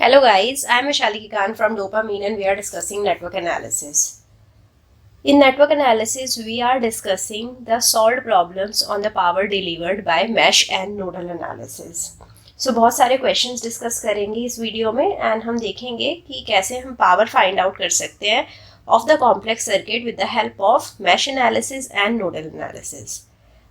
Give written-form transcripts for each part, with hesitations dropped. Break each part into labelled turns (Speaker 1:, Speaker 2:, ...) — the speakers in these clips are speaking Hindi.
Speaker 1: Hello guys, I am Vishali Khan from Dopamine and we are discussing network analysis. In network analysis, we are discussing the solved problems on the power delivered by mesh and nodal analysis. So बहुत सारे questions discuss करेंगे इस वीडियो में and हम देखेंगे कि कैसे हम power find out कर सकते हैं of the complex circuit with the help of mesh analysis and nodal analysis.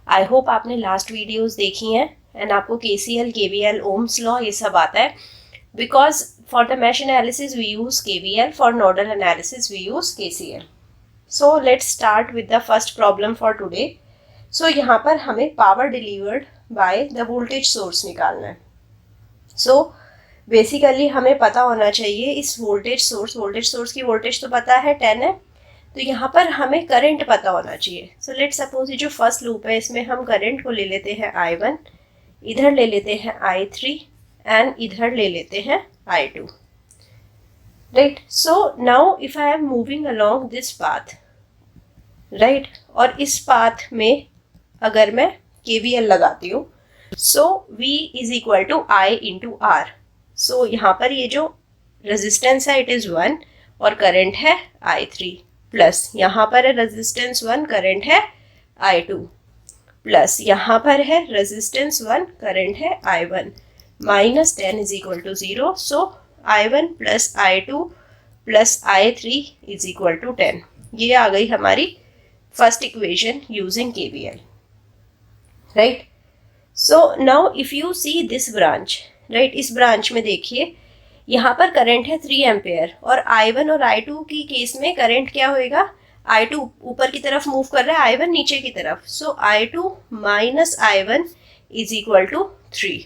Speaker 1: I hope आपने last videos देखी हैं and आपको KCL, KVL, Ohm's law ये सब आता है. Because for the mesh analysis we use KVL, for nodal analysis we use KCL. So let's start with the first problem for today. So यहाँ पर हमें power delivered by the voltage source निकालना है. So basically हमें पता होना चाहिए इस voltage source की voltage तो पता है 10 है, तो यहाँ पर हमें current पता होना चाहिए. So let's suppose ये जो first loop है इसमें हम current को ले लेते हैं I1, इधर ले लेते हैं I3 एंड इधर ले लेते हैं I2. Right, so now if I am moving along this path, right, और इस पाथ में अगर मैं KVL लगाती हूँ, सो V is equal to I into R. So यहाँ पर ये जो रेजिस्टेंस है इट इज 1 और करंट है I3, प्लस यहाँ पर है रेजिस्टेंस 1, करंट है I2, प्लस यहाँ पर है रेजिस्टेंस 1, करंट है I1. minus 10 is equal to 0. So I1 plus I2 plus I3 is equal to 10. ये आ गई हमारी first equation using KVL. Right? So now if you see this branch, right, इस branch में देखिए यहाँ पर करंट है 3 एम्पेयर और I1 और I2 की केस में करंट क्या होएगा, I2 ऊपर की तरफ मूव कर रहा है, I1 नीचे की तरफ. So I2 minus I1 is equal to 3.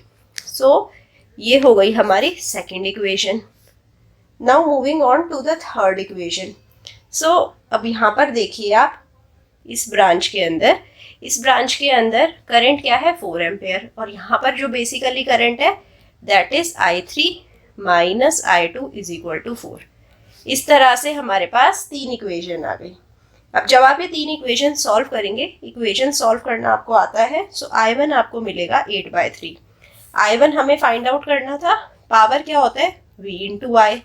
Speaker 1: So ये हो गई हमारी second equation. Now moving on to the third equation. So अब यहाँ पर देखिए आप इस ब्रांच के अंदर करंट क्या है 4 एम्पेयर और यहाँ पर जो बेसिकली करंट है that is I3 minus I2 is equal to 4. इस तरह से हमारे पास 3 इक्वेशन आ गई. अब जब आप ये 3 इक्वेशन सॉल्व करेंगे, इक्वेशन सॉल्व करना आपको आता है, सो I1 आपको मिलेगा 8/3. I1 हमें फाइंड आउट करना था, पावर क्या होता है V into I.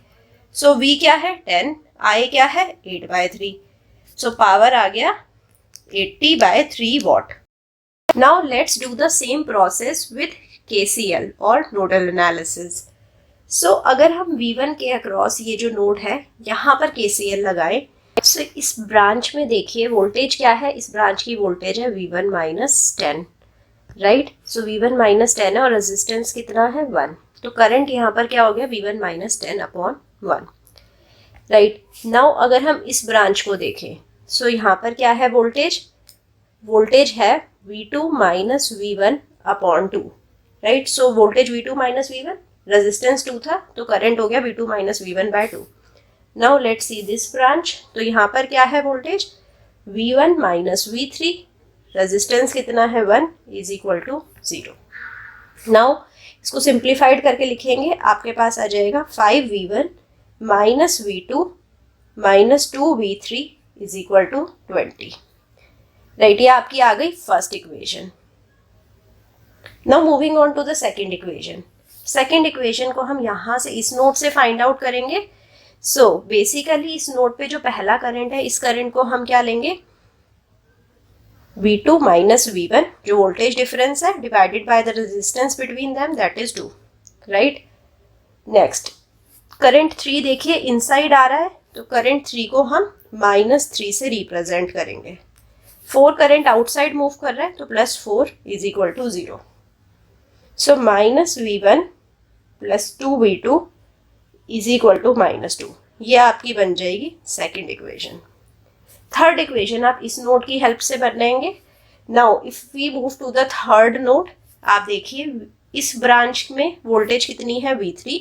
Speaker 1: So V क्या है 10, I क्या है 8/3. सो पावर आ गया 80/3 what. Now let's do the same process with KCL और नोडल एनालिसिस. सो अगर हम V1 के अक्रॉस ये जो नोड है यहाँ पर KCL लगाएं, सो इस ब्रांच में देखिए वोल्टेज क्या है, इस ब्रांच की वोल्टेज है V1 माइनस 10. राइट, सो V1 माइनस 10 है और रेजिस्टेंस कितना है 1. तो करंट यहाँ पर क्या हो गया V1 माइनस 10/1. राइट, नाउ अगर हम इस ब्रांच को देखें, सो यहाँ पर क्या है वोल्टेज है V2 minus V1/2. Right, so voltage V2 minus V1, resistance 2 था तो करंट हो गया V2 minus V1/2. Now let's see this branch. तो यहाँ पर क्या है voltage V1 minus V3, resistance कितना है 1 इज इक्वल टू 0. नाउ इसको सिंप्लीफाइड करके लिखेंगे, आपके पास आ जाएगा 5V1 minus V2 minus 2V3 is equal to 20. Right, ये आपकी आ गई first equation. Now moving on to the second equation. Second equation को हम यहाँ से इस नोड से फाइंड आउट करेंगे. सो बेसिकली इस नोड पे जो पहला करंट है, इस करंट को हम क्या लेंगे V2 माइनस V1 जो वोल्टेज डिफरेंस है divided by the resistance between them that is 2. Right, next current 3 देखिए इनसाइड आ रहा है तो करंट 3 को हम -3 से रिप्रेजेंट करेंगे. 4 करंट आउटसाइड मूव कर रहा है तो +4 is equal to 0. So minus V1 plus 2V2 is equal to -2. ये आपकी बन जाएगी सेकेंड इक्वेशन. थर्ड इक्वेशन आप इस नोड की हेल्प से बनाएंगे. Now if we move to the third node, आप देखिए इस ब्रांच में वोल्टेज कितनी है V3,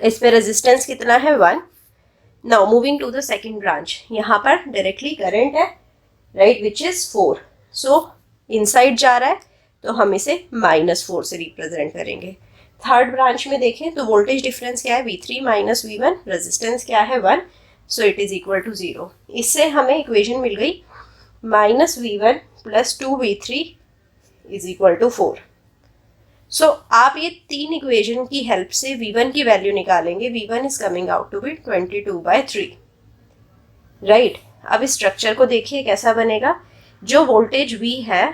Speaker 1: इस पे रेजिस्टेंस कितना है 1. Now moving to the second branch, यहाँ पर डायरेक्टली करंट है, right, which is 4. So inside जा रहा है तो हम इसे -4 से रिप्रेजेंट करेंगे. थर्ड ब्रांच में देखें तो वोल्टेज डिफरेंस क्या है V3 माइनस V1, रेजिस्टेंस क्या है 1, so it is equal to 0. इससे हमें इक्वेशन मिल गई -V1 plus 2V3 is equal to 4. So आप ये तीन इक्वेशन की हेल्प से V1 की वैल्यू निकालेंगे. V1 is coming out to be 22/3. Right. अब इस स्ट्रक्चर को देखिए कैसा बनेगा. जो वोल्टेज V है,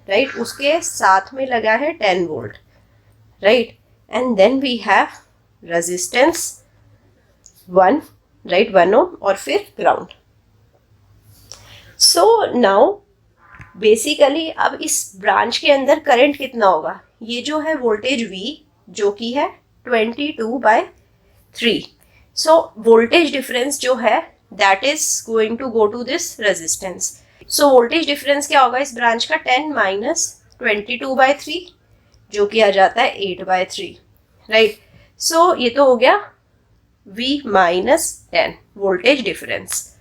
Speaker 1: राइट, उसके साथ में लगा है 10 volt, right, and then we have resistance 1, right, 1 ohm, और फिर ग्राउंड. सो नाउ बेसिकली अब इस ब्रांच के अंदर करंट कितना होगा. ये जो है वोल्टेज V जो कि है 22/3. सो वोल्टेज डिफरेंस जो है that is going to go to this resistance. So voltage difference क्या होगा इस ब्रांच का. 10 माइनस 22/3 जो कि आ जाता है 8/3. राइट. सो ये तो हो गया V minus 10 voltage difference.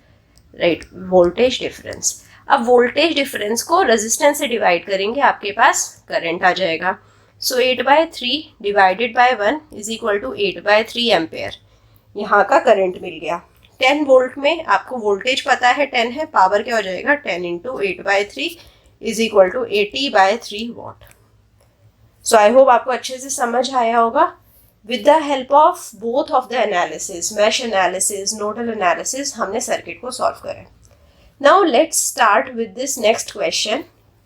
Speaker 1: Right, voltage difference. अब वोल्टेज डिफरेंस को रेजिस्टेंस से डिवाइड करेंगे, आपके पास करंट आ जाएगा. So 8/3 divided by 1 is equal to 8/3 ampere. यहाँ का करंट मिल गया. 10 वोल्ट में आपको वोल्टेज पता है 10 है, पावर क्या हो जाएगा 10 into 8/3 is equal to 80/3 watt. So I hope आपको अच्छे से समझ आया होगा. With the help of both of the analysis, mesh analysis, nodal analysis, हमने सर्किट को सॉल्व करा. Now let's start with this next question.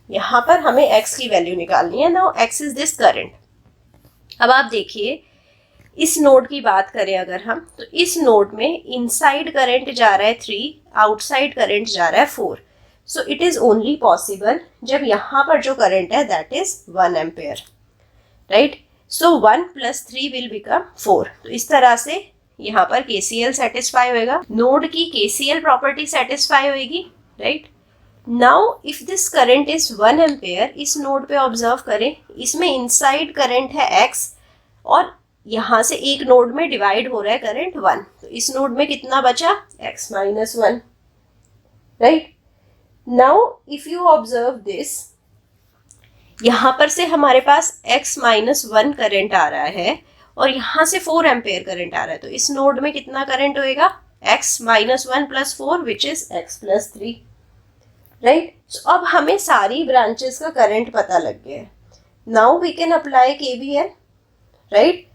Speaker 1: यहाँ पर हमें x की वैल्यू निकालनी है. Now x is this current. अब आप देखिए इस नोड की बात करें अगर हम, तो इस नोड में इनसाइड करंट जा रहा है 3, आउटसाइड करंट जा रहा है 4. सो इट इज ओनली पॉसिबल जब यहाँ पर जो करंट है that is 1 ampere. Right. So 1 + 3 will become 4. तो इस तरह से यहाँ पर KCL सेटिस्फाई होएगा, नोड की KCL प्रॉपर्टी सेटिस्फाई होएगी. Right. Now if this current is 1 ampere, इस नोड पे ऑब्जर्व करें, इसमें इनसाइड करंट है x और यहाँ से एक नोड में डिवाइड हो रहा है करंट 1. तो इस नोड में कितना बचा x minus 1. Right. Now if you observe this, यहाँ पर से हमारे पास x माइनस 1 करंट आ रहा है और यहाँ से 4 एम्पेयर करंट आ रहा है. तो इस नोड में कितना करंट होएगा x minus 1 + 4 which is x + 3. Right. So अब हमें सारी ब्रांचेस का करंट पता लग गया है. Now we can apply KVL. Right.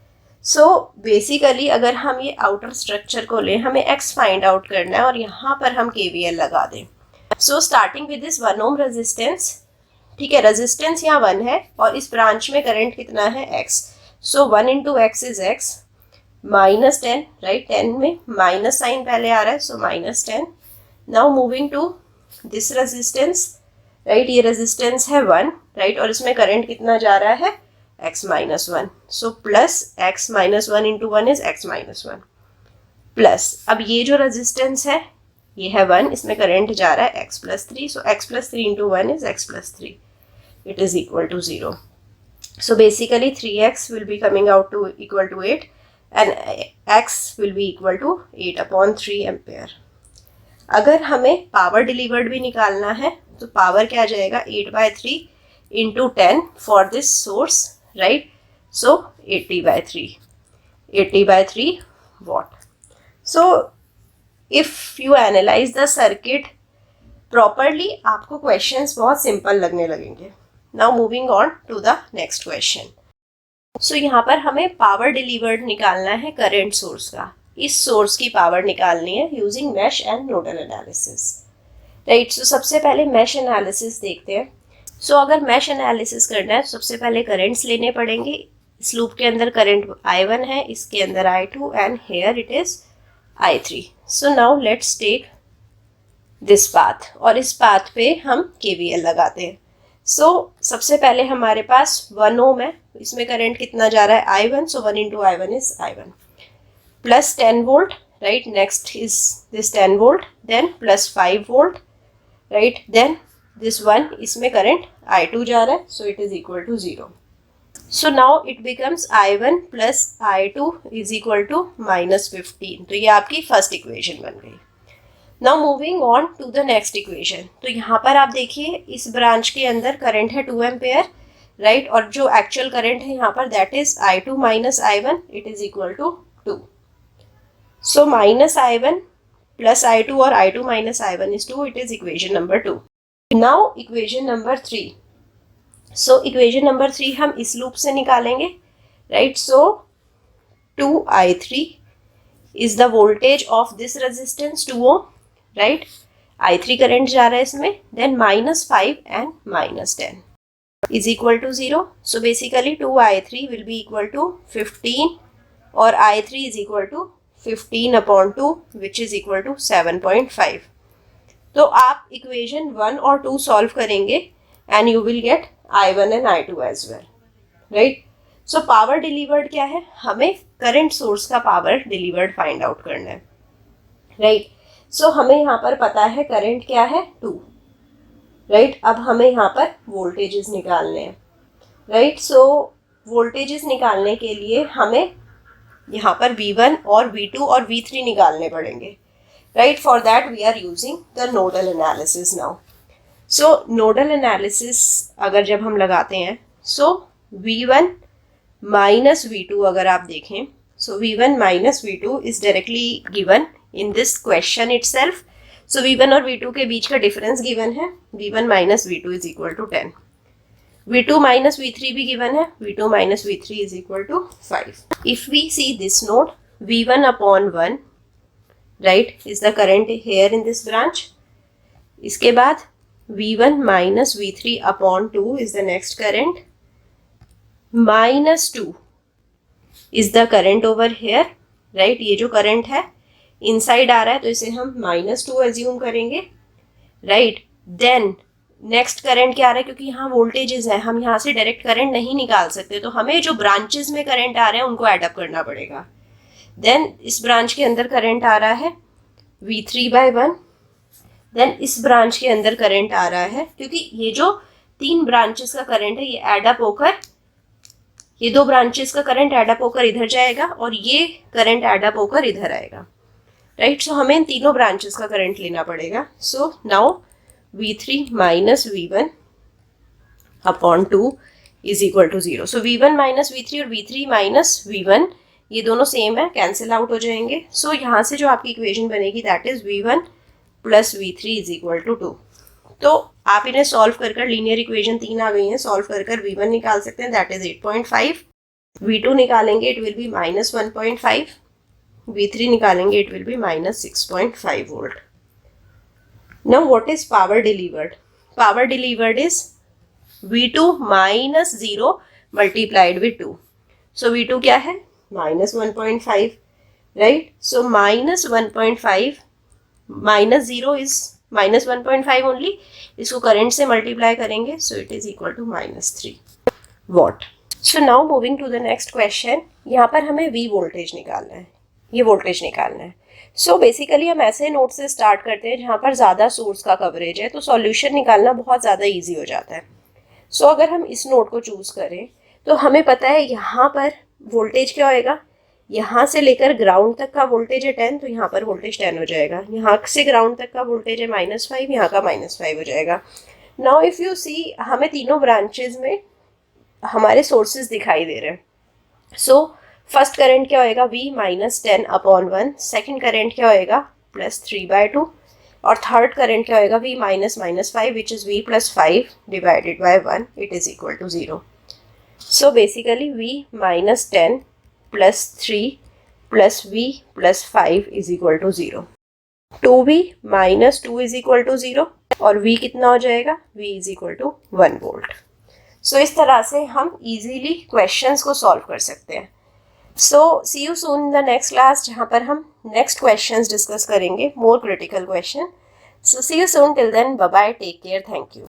Speaker 1: So basically अगर हम ये आउटर स्ट्रक्चर को लें, हमें x फाइंड आउट करना है और यहाँ पर हम KVL लगा दें. So starting with this 1 ohm resistance. ठीक है, रेजिस्टेंस यहाँ 1 है और इस ब्रांच में करंट कितना है x. So 1 into x is x minus 10. Right. 10 में माइनस साइन पहले आ रहा है, so minus 10. Now moving to this resistance. Right. ये रेजिस्टेंस है 1. राइट. और इसमें करंट कितना जा रहा है x minus 1. So plus x minus 1 into 1 is x minus 1 plus, अब ये जो रेजिस्टेंस है ये है 1, इसमें करंट जा रहा है x + 3. So x + 3 into 1 is x + 3. It is equal to 0. So basically 3x will be coming out to equal to 8 and x will be equal to 8/3 ampere. अगर हमें पावर डिलीवर्ड भी निकालना है तो पावर क्या आ जाएगा 8/3 into 10 for this source. Right. So 80/3 watt. So if you analyse the circuit properly आपको क्वेश्चंस बहुत सिंपल लगने लगेंगे. Now moving on to the next question. So यहाँ पर हमें पावर डिलीवर्ड निकालना है करंट सोर्स का. इस सोर्स की पावर निकालनी है using mesh and nodal analysis. Right. So सबसे पहले मैश एनालिसिस देखते हैं. सो अगर मैश एनालिसिस करना है तो सबसे पहले करंट्स लेने पड़ेंगे. इस लूप के अंदर करंट I1 है, इसके अंदर I2 and here it is I3. So now let's take this path और इस पाथ पे हम KVL लगाते हैं. सो सबसे पहले हमारे पास 1 ओम है, इसमें करंट कितना जा रहा है I1. So 1 into I1 is I1 plus 10 volt. Right. Next is this 10 volt, then plus 5 volt. Right. Then this 1, इसमें करंट I2 जा रहा है, so it is equal to 0. So now it becomes I1 plus I2 is equal to -15. तो ये आपकी फर्स्ट इक्वेशन बन गई. Now moving on to the next equation. तो यहाँ पर आप देखिए इस ब्रांच के अंदर करंट है 2 एम्पेयर. राइट. और जो एक्चुअल करंट है यहाँ पर that is I2 minus I1 it is equal to 2. So minus I1 plus I2 और I2 minus I1 is 2. It is equation number 2. Now equation number 3. So equation number 3 हम इस लूप से निकालेंगे, right. So 2i3 is the voltage of this resistance 2 ohm, right. i3 current जा रहा है इसमें, then -5 and -10 is equal to 0. So basically 2i3 will be equal to 15 और i3 is equal to 15 upon 2 which is equal to 7.5. तो आप इक्वेशन 1 और 2 सॉल्व करेंगे and you will get i1 and i2 as well, right. So power delivered क्या है, हमें करंट सोर्स का पावर डिलीवर्ड फाइंड आउट करना है, राइट. सो हमें यहाँ पर पता है करंट क्या है 2, राइट. अब हमें यहाँ पर वोल्टेजेस निकालने हैं, राइट. सो वोल्टेजेस निकालने के लिए हमें यहाँ पर V1 और V2 और V3 निकालने पड़ेंगे, right. For that we are using the nodal analysis now. So nodal analysis अगर जब हम लगाते हैं, सो V1 माइनस V2 अगर आप देखें, सो V1 minus V2 is directly given in this question itself. So V1 और V2 के बीच का डिफरेंस गिवन है, V1 minus V2 is equal to 10. V2 minus V3 भी गिवन है, V2 minus V3 is equal to 5. If we see this node, V1 upon 1, right, is the current here in this branch. इसके बाद V1 minus V3 upon 2 is the next current, -2 is the current over here, right. ये जो करंट है इनसाइड आ रहा है तो इसे हम -2 एज्यूम करेंगे, राइट. देन नेक्स्ट करंट क्या आ रहा है, क्योंकि यहाँ वोल्टेजेस है, हम यहाँ से डायरेक्ट करंट नहीं निकाल सकते, तो हमें जो ब्रांचेस में करंट आ रहे हैं उनको एड अप करना पड़ेगा. देन इस ब्रांच के अंदर करंट आ रहा है V3/1. देन इस ब्रांच के अंदर करंट आ रहा है, क्योंकि ये जो 3 ब्रांचेस का करंट है ये एड अप होकर, ये 2 ब्रांचेस का करंट एड अप होकर इधर जाएगा और ये करंट एड अप होकर इधर आएगा, राइट. सो हमें इन तीनों ब्रांचेस का करंट लेना पड़ेगा. So now V3 minus V1 upon 2 is equal to 0. So V1 minus V3 और V3 माइनस V1 ये दोनों सेम है, कैंसिल आउट हो जाएंगे. सो यहाँ से जो आपकी इक्वेशन बनेगी that is V1 plus V3 is equal to 2. तो आप इन्हें सॉल्व कर लीनियर इक्वेशन 3 आ गई हैं, सॉल्व कर V1 निकाल सकते हैं, दैट इज 8.5. V2 निकालेंगे इट विल बी -1.5. V3 निकालेंगे it will be -6.5 volt. Now what is power delivered? Power delivered is V2 minus 0 multiplied with 2. So V2 क्या है, -1.5, right. So -1.5 minus 0 is -1.5 only, इसको करंट से मल्टीप्लाई करेंगे, so it is equal to -3 watt. So now moving to the next question. यहाँ पर हमें V वोल्टेज निकालना है, ये वोल्टेज निकालना है. सो बेसिकली हम ऐसे नोट से स्टार्ट करते हैं जहाँ पर ज़्यादा सोर्स का कवरेज है, तो सॉल्यूशन निकालना बहुत ज़्यादा इजी हो जाता है. सो अगर हम इस नोट को चूज़ करें तो हमें पता है यहाँ पर वोल्टेज क्या होएगा, यहाँ से लेकर ग्राउंड तक का वोल्टेज है 10, तो यहाँ पर वोल्टेज 10 हो जाएगा. यहाँ से ग्राउंड तक का वोल्टेज है -5, यहाँ का -5 हो जाएगा. नाउ इफ़ यू सी, हमें तीनों ब्रांचेज में हमारे सोर्सेज दिखाई दे रहे हैं. सो फर्स्ट करंट क्या होएगा, V minus 10 upon 1. Second current क्या होएगा, +3/2. और थर्ड करंट क्या होएगा, V minus -5 which is V plus 5 divided by 1, it is equal to 0. So basically V minus 10 plus 3 plus V plus 5 is equal to 0. 2V minus 2 is equal to 0 और V कितना हो जाएगा, V is equal to 1 volt. So इस तरह से हम इजीली क्वेश्चंस को सॉल्व कर सकते हैं. So see you soon in the next class, जहाँ पर हम नेक्स्ट क्वेश्चंस डिस्कस करेंगे, more critical question. So see you soon, till then bye bye, take care, thank you.